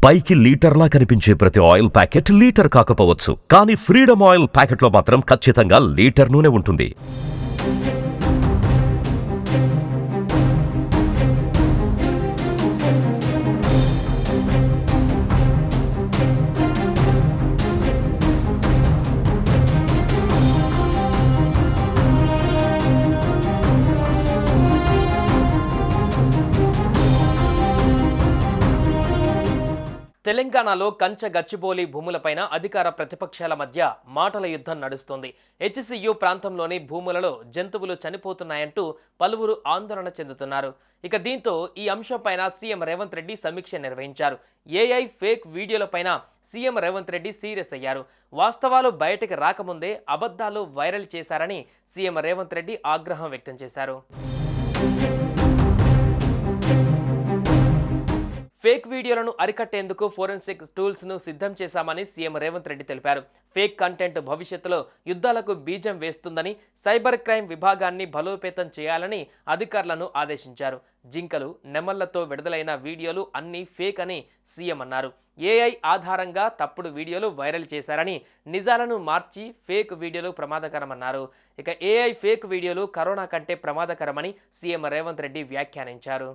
పైకి లీటర్లా కనిపించే ప్రతి ఆయిల్ ప్యాకెట్ లీటర్ కాకపోవచ్చు, కానీ ఫ్రీడమ్ ఆయిల్ ప్యాకెట్లో మాత్రం ఖచ్చితంగా లీటర్ నూనె ఉంటుంది. తెలంగాణలో కంచె గచ్చిబౌలి భూములపైన అధికార ప్రతిపక్షాల మధ్య మాటల యుద్ధం నడుస్తోంది. హెచ్సియు ప్రాంతంలోని భూములలో జంతువులు చనిపోతున్నాయంటూ పలువురు ఆందోళన చెందుతున్నారు. ఇక దీంతో ఈ అంశంపైన సీఎం రేవంత్ రెడ్డి సమీక్ష నిర్వహించారు. ఏఐ ఫేక్ వీడియోలపైన సీఎం రేవంత్ రెడ్డి సీరియస్ అయ్యారు. వాస్తవాలు బయటకు రాకముందే అబద్ధాలు వైరల్ చేశారని సీఎం రేవంత్ రెడ్డి ఆగ్రహం వ్యక్తం చేశారు. ఫేక్ వీడియోలను అరికట్టేందుకు ఫోరెన్సిక్ టూల్స్ను సిద్ధం చేశామని సీఎం రేవంత్ రెడ్డి తెలిపారు. ఫేక్ కంటెంట్ భవిష్యత్తులో యుద్ధాలకు బీజం వేస్తుందని సైబర్ క్రైమ్ విభాగాన్ని బలోపేతం చేయాలని అధికారులను ఆదేశించారు. జింకలు, నెమళ్లతో విడుదలైన వీడియోలు అన్నీ ఫేక్ అని సీఎం అన్నారు. ఏఐ ఆధారంగా తప్పుడు వీడియోలు వైరల్ చేశారని, నిజాలను మార్చి ఫేక్ వీడియోలు ప్రమాదకరమన్నారు. ఇక ఏఐ ఫేక్ వీడియోలు కరోనా కంటే ప్రమాదకరమని సీఎం రేవంత్ రెడ్డి వ్యాఖ్యానించారు.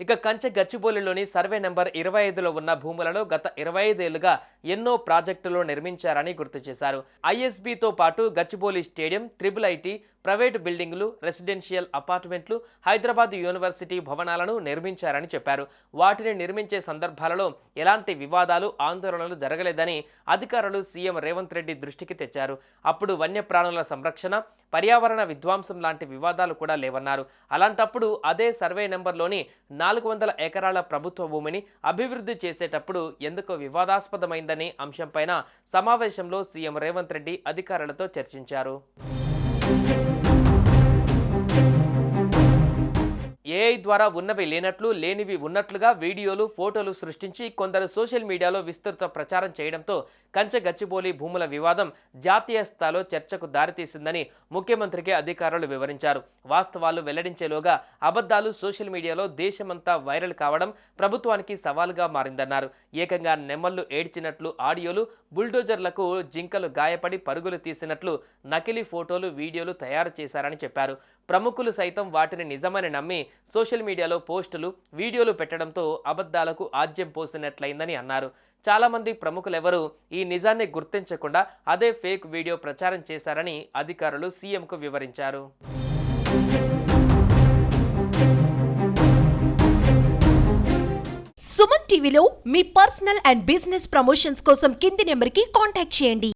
ఇక కంచె గచ్చిబౌలిలోని సర్వే నెంబర్ 25లో ఉన్న భూములలో గత 25 ఏళ్లుగా ఎన్నో ప్రాజెక్టులు నిర్మించారని గుర్తు చేశారు. ఐఎస్బీతో పాటు Gachibowli stadium, triple IT, private బిల్డింగులు, రెసిడెన్షియల్ అపార్ట్మెంట్లు, హైదరాబాద్ యూనివర్సిటీ భవనాలను నిర్మించారని చెప్పారు. వాటిని నిర్మించే సందర్భాలలో ఎలాంటి వివాదాలు, ఆందోళనలు జరగలేదని అధికారులు సీఎం రేవంత్ రెడ్డి దృష్టికి తెచ్చారు. అప్పుడు వన్యప్రాణుల సంరక్షణ, పర్యావరణ విధ్వంసం లాంటి వివాదాలు కూడా లేవన్నారు. అలాంటప్పుడు అదే సర్వే నెంబర్లోని 400 ఎకరాల ప్రభుత్వ భూమిని అభివృద్ధి చేసేటప్పుడు ఎందుకు వివాదాస్పదమైందనే అంశంపైన సమావేశంలో సీఎం రేవంత్ రెడ్డి అధికారులతో చర్చించారు. ఏఐ ద్వారా ఉన్నవి లేనట్లు, లేనివి ఉన్నట్లుగా వీడియోలు, ఫోటోలు సృష్టించి కొందరు సోషల్ మీడియాలో విస్తృత ప్రచారం చేయడంతో కంచె గచ్చిబౌలి భూముల వివాదం జాతీయ స్థాయిలో చర్చకు దారితీసిందని ముఖ్యమంత్రికి అధికారులు వివరించారు. వాస్తవాలు వెల్లడించేలోగా అబద్ధాలు సోషల్ మీడియాలో దేశమంతా వైరల్ కావడం ప్రభుత్వానికి సవాలుగా మారిందన్నారు. ఏకంగా నెమళ్లు ఏడ్చినట్లు ఆడియోలు, బుల్డోజర్లకు జింకలు గాయపడి పరుగులు తీసినట్లు నకిలీ ఫోటోలు, వీడియోలు తయారు చేశారని చెప్పారు. ప్రముఖులు సైతం వాటిని నిజమని నమ్మి సోషల్ మీడియాలో పోస్టులు, వీడియోలు పెట్టడంతో అబద్ధాలకు ఆజ్యం పోసినట్లయిందని అన్నారు. చాలామంది ప్రముఖులెవరూ ఈ నిజాన్ని గుర్తించకుండా అదే ఫేక్ వీడియో ప్రచారం చేశారని అధికారులు సీఎంకు వివరించారు. సుమన్ టీవీలో మీ పర్సనల్ అండ్ బిజినెస్ ప్రమోషన్స్ కోసం కింది నెంబర్కి కాంటాక్ట్ చేయండి.